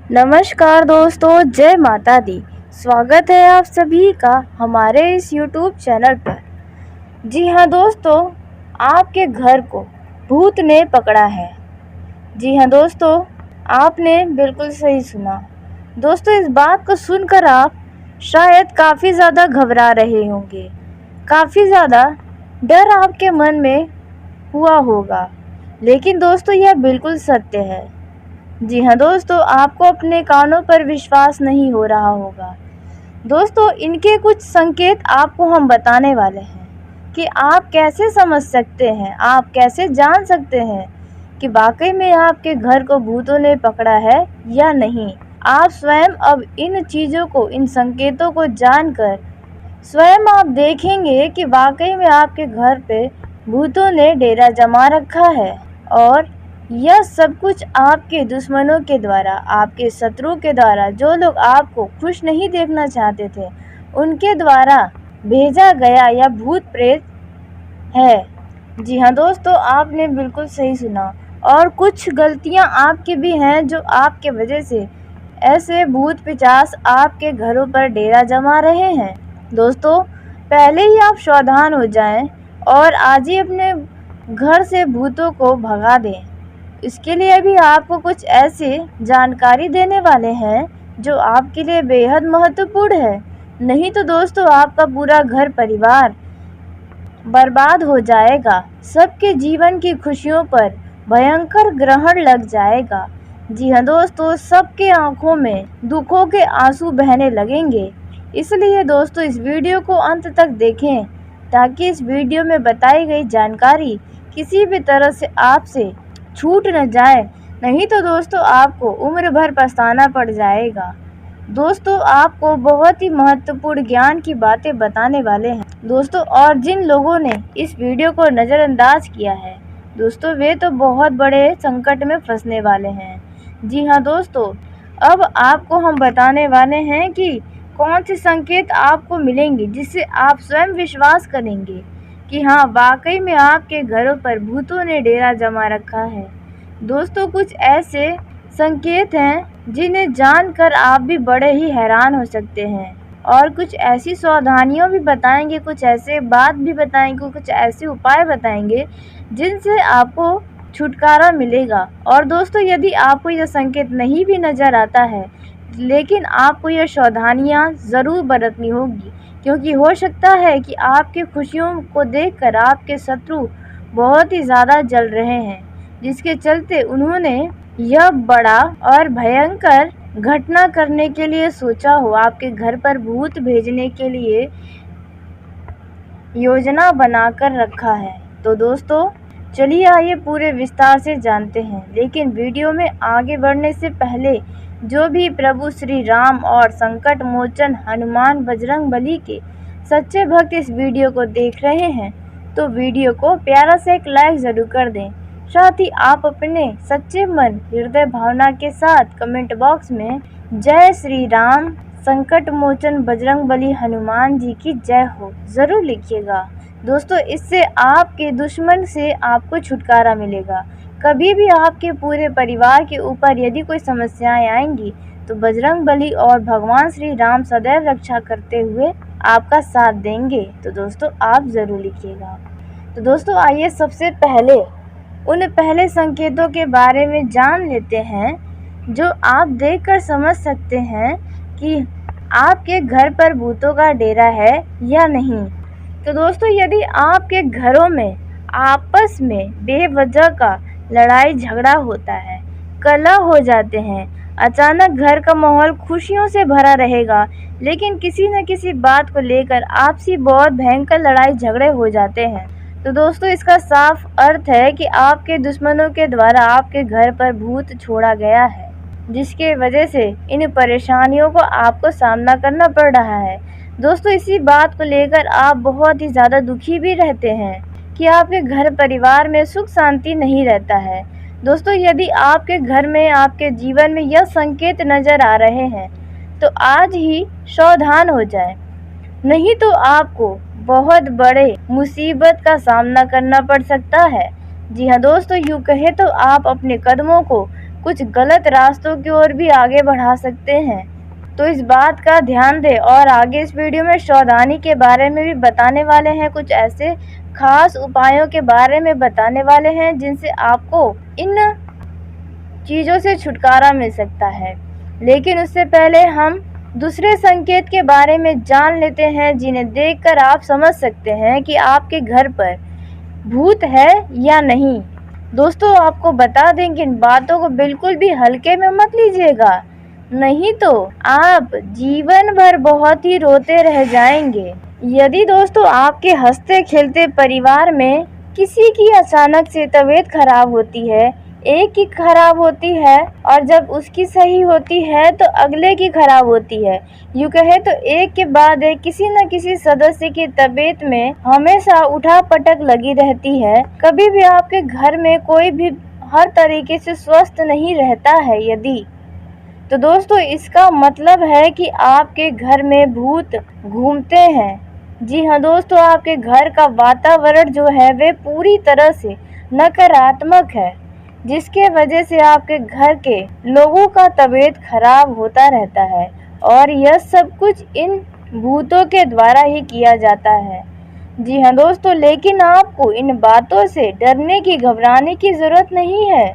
नमस्कार दोस्तों, जय माता दी। स्वागत है आप सभी का हमारे इस YouTube चैनल पर। जी हाँ दोस्तों, आपके घर को भूत ने पकड़ा है। जी हाँ दोस्तों, आपने बिल्कुल सही सुना। दोस्तों, इस बात को सुनकर आप शायद काफ़ी ज़्यादा घबरा रहे होंगे, काफ़ी ज़्यादा डर आपके मन में हुआ होगा, लेकिन दोस्तों यह बिल्कुल सत्य है। जी हाँ दोस्तों, आपको अपने कानों पर विश्वास नहीं हो रहा होगा। दोस्तों, इनके कुछ संकेत आपको हम बताने वाले हैं कि आप कैसे समझ सकते हैं, आप कैसे जान सकते हैं कि वाकई में आपके घर को भूतों ने पकड़ा है या नहीं। आप स्वयं अब इन चीज़ों को, इन संकेतों को जानकर स्वयं आप देखेंगे कि वाकई में आपके घर पे भूतों ने डेरा जमा रखा है और यह सब कुछ आपके दुश्मनों के द्वारा, आपके शत्रु के द्वारा, जो लोग आपको खुश नहीं देखना चाहते थे, उनके द्वारा भेजा गया या भूत प्रेत है। जी हाँ दोस्तों, आपने बिल्कुल सही सुना। और कुछ गलतियां आपकी भी हैं जो आपके वजह से ऐसे भूत पिशाच आपके घरों पर डेरा जमा रहे हैं। दोस्तों, पहले ही आप सावधान हो जाएं और आज ही अपने घर से भूतों को भगा दें। इसके लिए भी आपको कुछ ऐसी जानकारी देने वाले हैं जो आपके लिए बेहद महत्वपूर्ण है। नहीं तो दोस्तों आपका पूरा घर परिवार बर्बाद हो जाएगा, सबके जीवन की खुशियों पर भयंकर ग्रहण लग जाएगा। जी हाँ दोस्तों, सबके आंखों में दुखों के आंसू बहने लगेंगे। इसलिए दोस्तों इस वीडियो को अंत तक देखें ताकि इस वीडियो में बताई गई जानकारी किसी भी तरह से आपसे छूट न जाए, नहीं तो दोस्तों आपको उम्र भर पछताना पड़ जाएगा। दोस्तों, आपको बहुत ही महत्वपूर्ण ज्ञान की बातें बताने वाले हैं दोस्तों। और जिन लोगों ने इस वीडियो को नज़रअंदाज किया है दोस्तों, वे तो बहुत बड़े संकट में फंसने वाले हैं। जी हाँ दोस्तों, अब आपको हम बताने वाले हैं कि कौन से संकेत आपको मिलेंगे जिससे आप स्वयं विश्वास करेंगे कि हाँ वाकई में आपके घरों पर भूतों ने डेरा जमा रखा है। दोस्तों, कुछ ऐसे संकेत हैं जिन्हें जानकर आप भी बड़े ही हैरान हो सकते हैं और कुछ ऐसी सावधानियां भी बताएंगे, कुछ ऐसे बात भी बताएंगे, कुछ ऐसे उपाय बताएंगे जिनसे आपको छुटकारा मिलेगा। और दोस्तों, यदि आपको यह संकेत नहीं भी नज़र आता है लेकिन आपको यह सावधानियां ज़रूर बरतनी होगी, क्योंकि हो सकता है कि आपकी खुशियों को देखकर आपके शत्रु बहुत ही ज़्यादा जल रहे हैं, जिसके चलते उन्होंने यह बड़ा और भयंकर घटना करने के लिए सोचा हो, आपके घर पर भूत भेजने के लिए योजना बनाकर रखा है। तो दोस्तों चलिए आइए पूरे विस्तार से जानते हैं, लेकिन वीडियो में आगे बढ़ने से पहले जो भी प्रभु श्री राम और संकट मोचन हनुमान बजरंग बली के सच्चे भक्त इस वीडियो को देख रहे हैं तो वीडियो को प्यारा से एक लाइक ज़रूर कर दें। साथ ही आप अपने सच्चे मन हृदय भावना के साथ कमेंट बॉक्स में जय श्री राम संकट मोचन बजरंग बली हनुमान जी की जय हो ज़रूर लिखिएगा। दोस्तों, इससे आपके दुश्मन से आपको छुटकारा मिलेगा। कभी भी आपके पूरे परिवार के ऊपर यदि कोई समस्याएं आएंगी तो बजरंग बली और भगवान श्री राम सदैव रक्षा करते हुए आपका साथ देंगे। तो दोस्तों आप ज़रूर लिखिएगा। तो दोस्तों आइए सबसे पहले उन पहले संकेतों के बारे में जान लेते हैं जो आप देखकर समझ सकते हैं कि आपके घर पर भूतों का डेरा है या नहीं। तो दोस्तों, यदि आपके घरों में आपस में बेवजह का लड़ाई झगड़ा होता है, कलह हो जाते हैं, अचानक घर का माहौल खुशियों से भरा रहेगा लेकिन किसी न किसी बात को लेकर आपसी बहुत भयंकर लड़ाई झगड़े हो जाते हैं, तो दोस्तों इसका साफ अर्थ है कि आपके दुश्मनों के द्वारा आपके घर पर भूत छोड़ा गया है, जिसके वजह से इन परेशानियों को आपको सामना करना पड़ रहा है। दोस्तों, इसी बात को लेकर आप बहुत ही ज़्यादा दुखी भी रहते हैं कि आपके घर परिवार में सुख शांति नहीं रहता है। दोस्तों, यदि आपके घर में, आपके जीवन में यह संकेत नज़र आ रहे हैं तो आज ही सावधान हो जाएं, नहीं तो आपको बहुत बड़े मुसीबत का सामना करना पड़ सकता है। जी हाँ दोस्तों, यूँ कहे तो आप अपने कदमों को कुछ गलत रास्तों की ओर भी आगे बढ़ा सकते हैं। तो इस बात का ध्यान दें। और आगे इस वीडियो में सावधानी के बारे में भी बताने वाले हैं, कुछ ऐसे खास उपायों के बारे में बताने वाले हैं जिनसे आपको इन चीज़ों से छुटकारा मिल सकता है। लेकिन उससे पहले हम दूसरे संकेत के बारे में जान लेते हैं जिन्हें देखकर आप समझ सकते हैं कि आपके घर पर भूत है या नहीं। दोस्तों, आपको बता दें कि इन बातों को बिल्कुल भी हल्के में मत लीजिएगा, नहीं तो आप जीवन भर बहुत ही रोते रह जाएंगे। यदि दोस्तों आपके हंसते खेलते परिवार में किसी की अचानक से तबीयत खराब होती है, एक की खराब होती है और जब उसकी सही होती है तो अगले की खराब होती है, यूँ कहे तो एक के बाद एक किसी न किसी सदस्य की तबीयत में हमेशा उठापटक लगी रहती है, कभी भी आपके घर में कोई भी हर तरीके से स्वस्थ नहीं रहता है यदि, तो दोस्तों इसका मतलब है कि आपके घर में भूत घूमते हैं। जी हाँ दोस्तों, आपके घर का वातावरण जो है वे पूरी तरह से नकारात्मक है, जिसके वजह से आपके घर के लोगों का तबीयत खराब होता रहता है और यह सब कुछ इन भूतों के द्वारा ही किया जाता है। जी हाँ दोस्तों, लेकिन आपको इन बातों से डरने की घबराने की ज़रूरत नहीं है।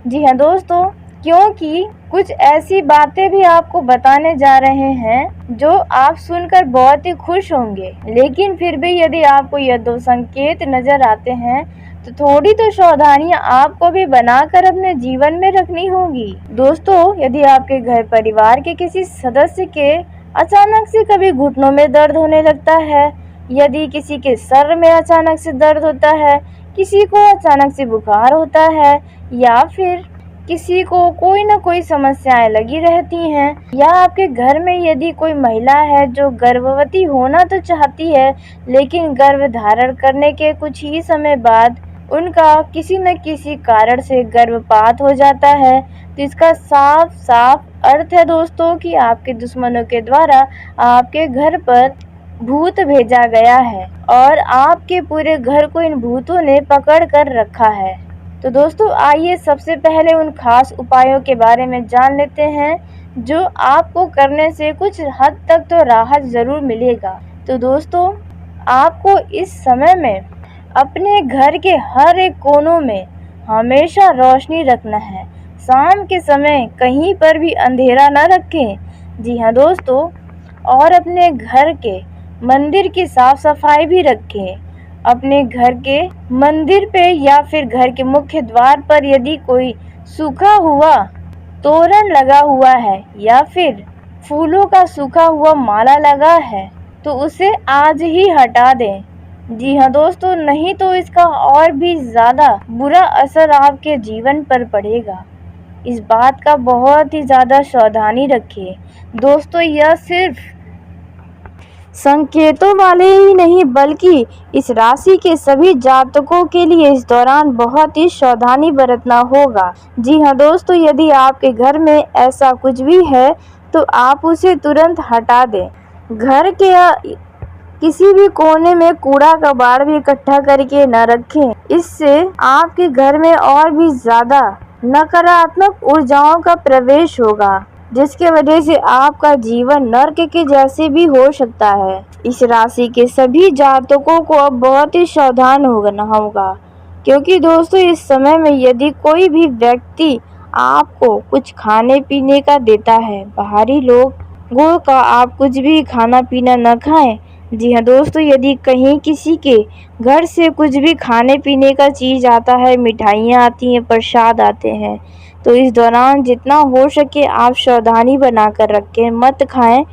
जी हाँ दोस्तों, क्योंकि कुछ ऐसी बातें भी आपको बताने जा रहे हैं जो आप सुनकर बहुत ही खुश होंगे। लेकिन फिर भी यदि आपको यह दो संकेत नज़र आते हैं तो थोड़ी तो सावधानियां आपको भी बनाकर अपने जीवन में रखनी होगी। दोस्तों, यदि आपके घर परिवार के किसी सदस्य के अचानक से कभी घुटनों में दर्द होने लगता है, यदि किसी के सर में अचानक से दर्द होता है, किसी को अचानक से बुखार होता है, या फिर किसी को कोई न कोई समस्याएं लगी रहती हैं, या आपके घर में यदि कोई महिला है जो गर्भवती होना तो चाहती है लेकिन गर्भ धारण करने के कुछ ही समय बाद उनका किसी न किसी कारण से गर्भपात हो जाता है, तो इसका साफ साफ अर्थ है दोस्तों कि आपके दुश्मनों के द्वारा आपके घर पर भूत भेजा गया है और आपके पूरे घर को इन भूतों ने पकड़ कर रखा है। तो दोस्तों आइए सबसे पहले उन खास उपायों के बारे में जान लेते हैं जो आपको करने से कुछ हद तक तो राहत ज़रूर मिलेगा। तो दोस्तों, आपको इस समय में अपने घर के हर एक कोनों में हमेशा रोशनी रखना है। शाम के समय कहीं पर भी अंधेरा न रखें। जी हाँ दोस्तों, और अपने घर के मंदिर की साफ सफाई भी रखें। अपने घर के मंदिर पे या फिर घर के मुख्य द्वार पर यदि कोई सूखा हुआ तोरण लगा हुआ है या फिर फूलों का सूखा हुआ माला लगा है तो उसे आज ही हटा दें। जी हाँ दोस्तों, नहीं तो इसका और भी ज़्यादा बुरा असर आपके जीवन पर पड़ेगा। इस बात का बहुत ही ज़्यादा सावधानी रखिए। दोस्तों, यह सिर्फ संकेतों वाले ही नहीं बल्कि इस राशि के सभी जातकों के लिए इस दौरान बहुत ही सावधानी बरतना होगा। जी हाँ दोस्तों, यदि आपके घर में ऐसा कुछ भी है तो आप उसे तुरंत हटा दें। घर के किसी भी कोने में कूड़ा कबाड़ भी इकट्ठा करके न रखें, इससे आपके घर में और भी ज़्यादा नकारात्मक ऊर्जाओं का प्रवेश होगा, जिसके वजह से आपका जीवन नर्क के जैसे भी हो सकता है। इस राशि के सभी जातकों को अब बहुत ही सावधान होना होगा, क्योंकि दोस्तों इस समय में यदि कोई भी व्यक्ति आपको कुछ खाने पीने का देता है, बाहरी लोगों का आप कुछ भी खाना पीना न खाएं। जी हाँ दोस्तों, यदि कहीं किसी के घर से कुछ भी खाने पीने का चीज़ आता है, मिठाइयाँ आती हैं, प्रसाद आते हैं, तो इस दौरान जितना हो सके आप सावधानी बनाकर रखें, मत खाएं,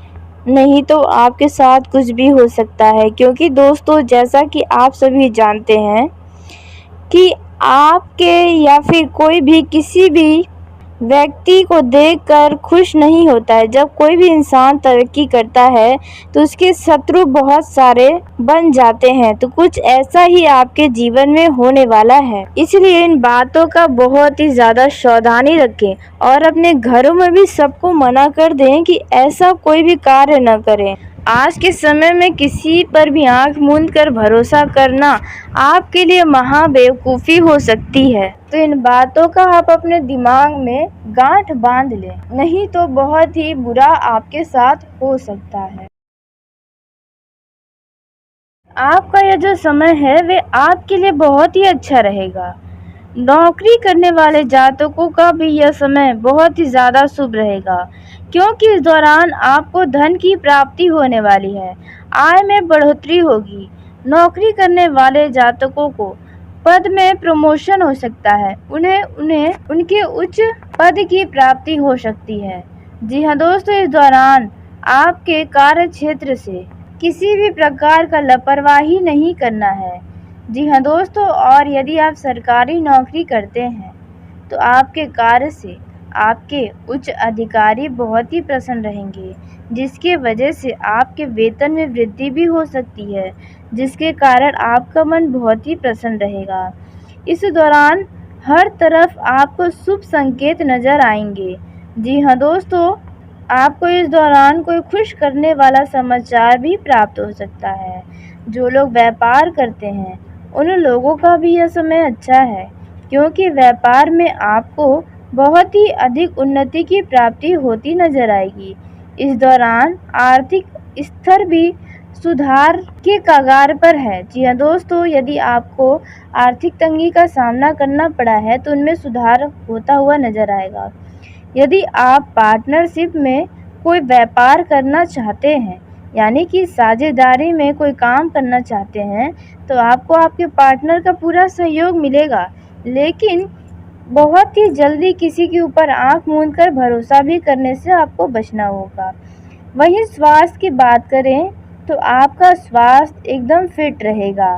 नहीं तो आपके साथ कुछ भी हो सकता है। क्योंकि दोस्तों जैसा कि आप सभी जानते हैं कि आपके या फिर कोई भी किसी भी व्यक्ति को देखकर खुश नहीं होता है। जब कोई भी इंसान तरक्की करता है तो उसके शत्रु बहुत सारे बन जाते हैं, तो कुछ ऐसा ही आपके जीवन में होने वाला है। इसलिए इन बातों का बहुत ही ज़्यादा सावधानी रखें और अपने घरों में भी सबको मना कर दें कि ऐसा कोई भी कार्य न करें। आज के समय में किसी पर भी आंख मूंद कर भरोसा करना आपके लिए महाबेवकूफ़ी हो सकती है। तो इन बातों का आप अपने दिमाग में गांठ बांध लें, नहीं तो बहुत ही बुरा आपके साथ हो सकता है। आपका यह जो समय है वे आपके लिए बहुत ही अच्छा रहेगा। नौकरी करने वाले जातकों का भी यह समय बहुत ही ज़्यादा शुभ रहेगा, क्योंकि इस दौरान आपको धन की प्राप्ति होने वाली है। आय में बढ़ोतरी होगी। नौकरी करने वाले जातकों को पद में प्रमोशन हो सकता है। उन्हें उनके उच्च पद की प्राप्ति हो सकती है। जी हाँ दोस्तों, इस दौरान आपके कार्य क्षेत्र से किसी भी प्रकार का लापरवाही नहीं करना है। जी हाँ दोस्तों, और यदि आप सरकारी नौकरी करते हैं तो आपके कार्य से आपके उच्च अधिकारी बहुत ही प्रसन्न रहेंगे, जिसके वजह से आपके वेतन में वृद्धि भी हो सकती है, जिसके कारण आपका मन बहुत ही प्रसन्न रहेगा। इस दौरान हर तरफ आपको शुभ संकेत नज़र आएंगे। जी हाँ दोस्तों, आपको इस दौरान कोई खुश करने वाला समाचार भी प्राप्त हो सकता है। जो लोग व्यापार करते हैं उन लोगों का भी यह समय अच्छा है, क्योंकि व्यापार में आपको बहुत ही अधिक उन्नति की प्राप्ति होती नजर आएगी। इस दौरान आर्थिक स्तर भी सुधार के कगार पर है। जी हाँ दोस्तों, यदि आपको आर्थिक तंगी का सामना करना पड़ा है तो उनमें सुधार होता हुआ नजर आएगा। यदि आप पार्टनरशिप में कोई व्यापार करना चाहते हैं, यानी कि साझेदारी में कोई काम करना चाहते हैं, तो आपको आपके पार्टनर का पूरा सहयोग मिलेगा, लेकिन बहुत ही जल्दी किसी के ऊपर आंख मूंद कर भरोसा भी करने से आपको बचना होगा। वहीं स्वास्थ्य की बात करें तो आपका स्वास्थ्य एकदम फिट रहेगा।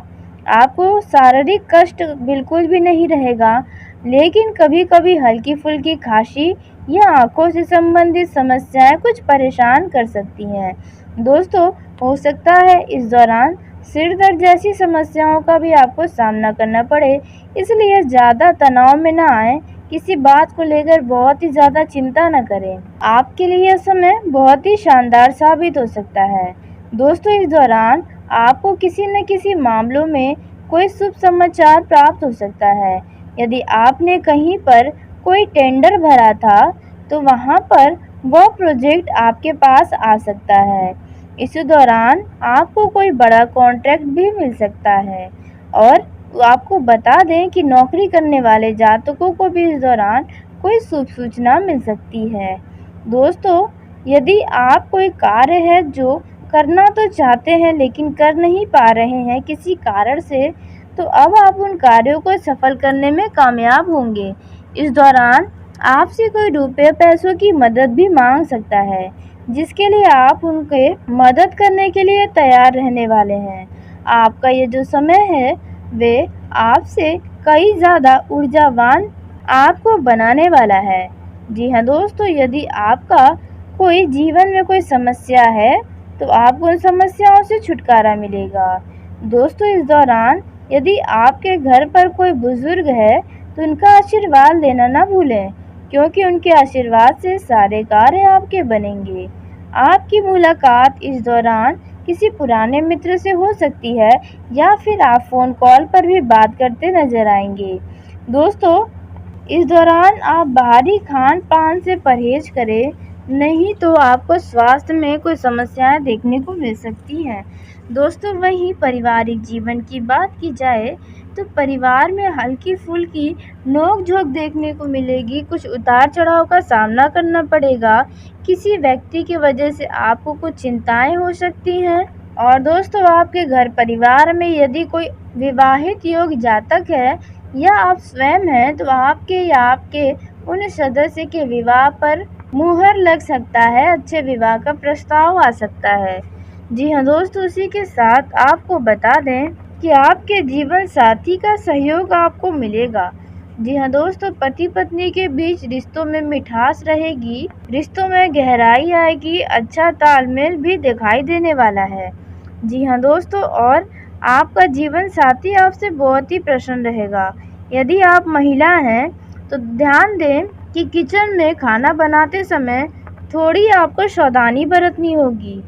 आपको शारीरिक कष्ट बिल्कुल भी नहीं रहेगा, लेकिन कभी कभी हल्की फुल्की खांसी या आंखों से संबंधित समस्याएं कुछ परेशान कर सकती हैं। दोस्तों, हो सकता है इस दौरान सिर दर्द जैसी समस्याओं का भी आपको सामना करना पड़े, इसलिए ज़्यादा तनाव में ना आए। किसी बात को लेकर बहुत ही ज़्यादा चिंता न करें। आपके लिए यह समय बहुत ही शानदार साबित हो सकता है। दोस्तों, इस दौरान आपको किसी न किसी मामलों में कोई शुभ समाचार प्राप्त हो सकता है। यदि आपने कहीं पर कोई टेंडर भरा था तो वहां पर वह प्रोजेक्ट आपके पास आ सकता है। इस दौरान आपको कोई बड़ा कॉन्ट्रैक्ट भी मिल सकता है। और आपको बता दें कि नौकरी करने वाले जातकों को भी इस दौरान कोई शुभ सूचना मिल सकती है। दोस्तों, यदि आप कोई कार्य है जो करना तो चाहते हैं लेकिन कर नहीं पा रहे हैं किसी कारण से, तो अब आप उन कार्यों को सफल करने में कामयाब होंगे। इस दौरान आपसे कोई रुपये पैसों की मदद भी मांग सकता है, जिसके लिए आप उनके मदद करने के लिए तैयार रहने वाले हैं। आपका ये जो समय है वे आपसे कई ज़्यादा ऊर्जावान आपको बनाने वाला है। जी हाँ दोस्तों, यदि आपका कोई जीवन में कोई समस्या है तो आपको उन समस्याओं से छुटकारा मिलेगा। दोस्तों, इस दौरान यदि आपके घर पर कोई बुजुर्ग है तो उनका आशीर्वाद लेना ना भूलें, क्योंकि उनके आशीर्वाद से सारे कार्य आपके बनेंगे। आपकी मुलाकात इस दौरान किसी पुराने मित्र से हो सकती है, या फिर आप फ़ोन कॉल पर भी बात करते नजर आएंगे। दोस्तों, इस दौरान आप बाहरी खान पान से परहेज करें, नहीं तो आपको स्वास्थ्य में कोई समस्याएं देखने को मिल सकती हैं। दोस्तों, वहीं पारिवारिक जीवन की बात की जाए तो परिवार में हल्की फुल्की नोक झोंक देखने को मिलेगी। कुछ उतार चढ़ाव का सामना करना पड़ेगा। किसी व्यक्ति की वजह से आपको कुछ चिंताएं हो सकती हैं। और दोस्तों, आपके घर परिवार में यदि कोई विवाहित योग्य जातक है या आप स्वयं हैं तो आपके या आपके उन सदस्य के विवाह पर मुहर लग सकता है। अच्छे विवाह का प्रस्ताव आ सकता है। जी हाँ दोस्तों, उसी के साथ आपको बता दें कि आपके जीवन साथी का सहयोग आपको मिलेगा। जी हाँ दोस्तों, पति पत्नी के बीच रिश्तों में मिठास रहेगी, रिश्तों में गहराई आएगी, अच्छा तालमेल भी दिखाई देने वाला है। जी हाँ दोस्तों, और आपका जीवन साथी आपसे बहुत ही प्रसन्न रहेगा। यदि आप महिला हैं तो ध्यान दें कि किचन में खाना बनाते समय थोड़ी आपको सावधानी बरतनी होगी,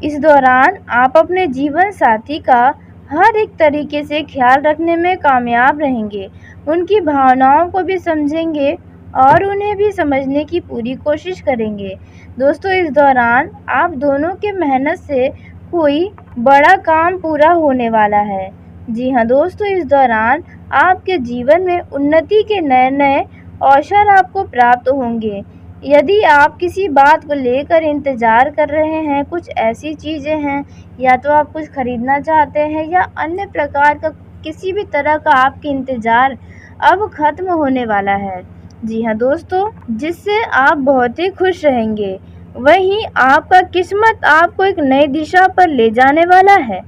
इस दौरान आप अपने जीवन साथी का हर एक तरीके से ख्याल रखने में कामयाब रहेंगे। उनकी भावनाओं को भी समझेंगे और उन्हें भी समझने की पूरी कोशिश करेंगे। दोस्तों, इस दौरान आप दोनों के मेहनत से कोई बड़ा काम पूरा होने वाला है। जी हाँ दोस्तों, इस दौरान आपके जीवन में उन्नति के नए-नए अवसर आपको प्राप्त होंगे। यदि आप किसी बात को लेकर इंतज़ार कर रहे हैं, कुछ ऐसी चीज़ें हैं, या तो आप कुछ खरीदना चाहते हैं या अन्य प्रकार का किसी भी तरह का आपका इंतज़ार अब ख़त्म होने वाला है। जी हाँ दोस्तों, जिससे आप बहुत ही खुश रहेंगे। वहीं आपका किस्मत आपको एक नई दिशा पर ले जाने वाला है।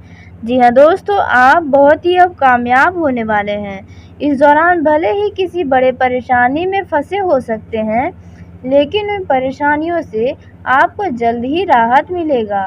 जी हाँ दोस्तों, आप बहुत ही अब कामयाब होने वाले हैं। इस दौरान भले ही किसी बड़े परेशानी में फंसे हो सकते हैं, लेकिन उन परेशानियों से आपको जल्द ही राहत मिलेगा।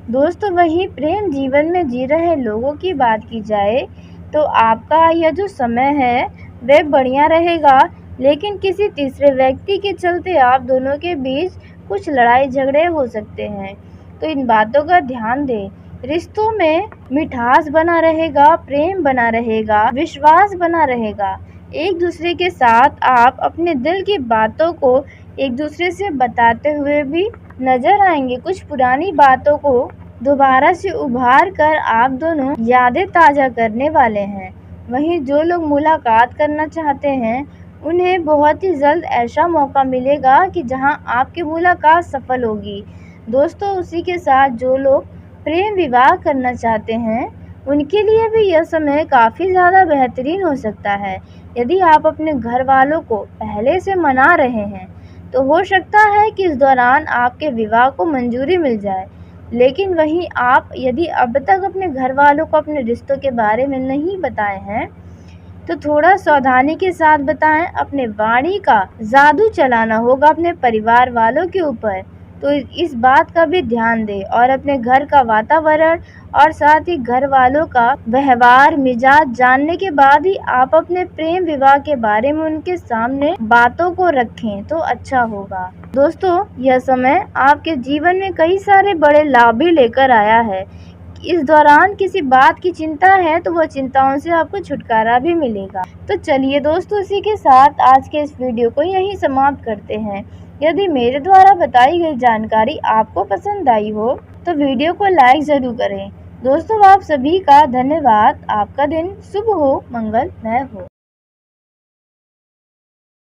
दोस्तों, वहीं प्रेम जीवन में जी रहे लोगों की बात की जाए तो आपका यह जो समय है वह बढ़िया रहेगा, लेकिन किसी तीसरे व्यक्ति के चलते आप दोनों के बीच कुछ लड़ाई झगड़े हो सकते हैं, तो इन बातों का ध्यान दें। रिश्तों में मिठास बना रहेगा, प्रेम बना रहेगा, विश्वास बना रहेगा। एक दूसरे के साथ आप अपने दिल की बातों को एक दूसरे से बताते हुए भी नजर आएंगे। कुछ पुरानी बातों को दोबारा से उभार कर आप दोनों यादें ताज़ा करने वाले हैं। वहीं जो लोग मुलाकात करना चाहते हैं, उन्हें बहुत ही जल्द ऐसा मौका मिलेगा कि जहां आपकी मुलाकात सफल होगी। दोस्तों, उसी के साथ जो लोग प्रेम विवाह करना चाहते हैं, उनके लिए भी यह समय काफ़ी ज़्यादा बेहतरीन हो सकता है। यदि आप अपने घर वालों को पहले से मना रहे हैं, तो हो सकता है कि इस दौरान आपके विवाह को मंजूरी मिल जाए। लेकिन वहीं आप यदि अब तक अपने घर वालों को अपने रिश्तों के बारे में नहीं बताए हैं, तो थोड़ा सावधानी के साथ बताएं। अपने वाणी का जादू चलाना होगा अपने परिवार वालों के ऊपर, तो इस बात का भी ध्यान दें और अपने घर का वातावरण और साथ ही घर वालों का व्यवहार मिजाज जानने के बाद ही आप अपने प्रेम विवाह के बारे में उनके सामने बातों को रखें तो अच्छा होगा। दोस्तों, यह समय आपके जीवन में कई सारे बड़े लाभ भी लेकर आया है। इस दौरान किसी बात की चिंता है तो वह चिंताओं से आपको छुटकारा भी मिलेगा। तो चलिए दोस्तों, इसी के साथ आज के इस वीडियो को यहीं समाप्त करते हैं। यदि मेरे द्वारा बताई गई जानकारी आपको पसंद आई हो तो वीडियो को लाइक ज़रूर करें। दोस्तों, आप सभी का धन्यवाद। आपका दिन शुभ हो, मंगलमय हो।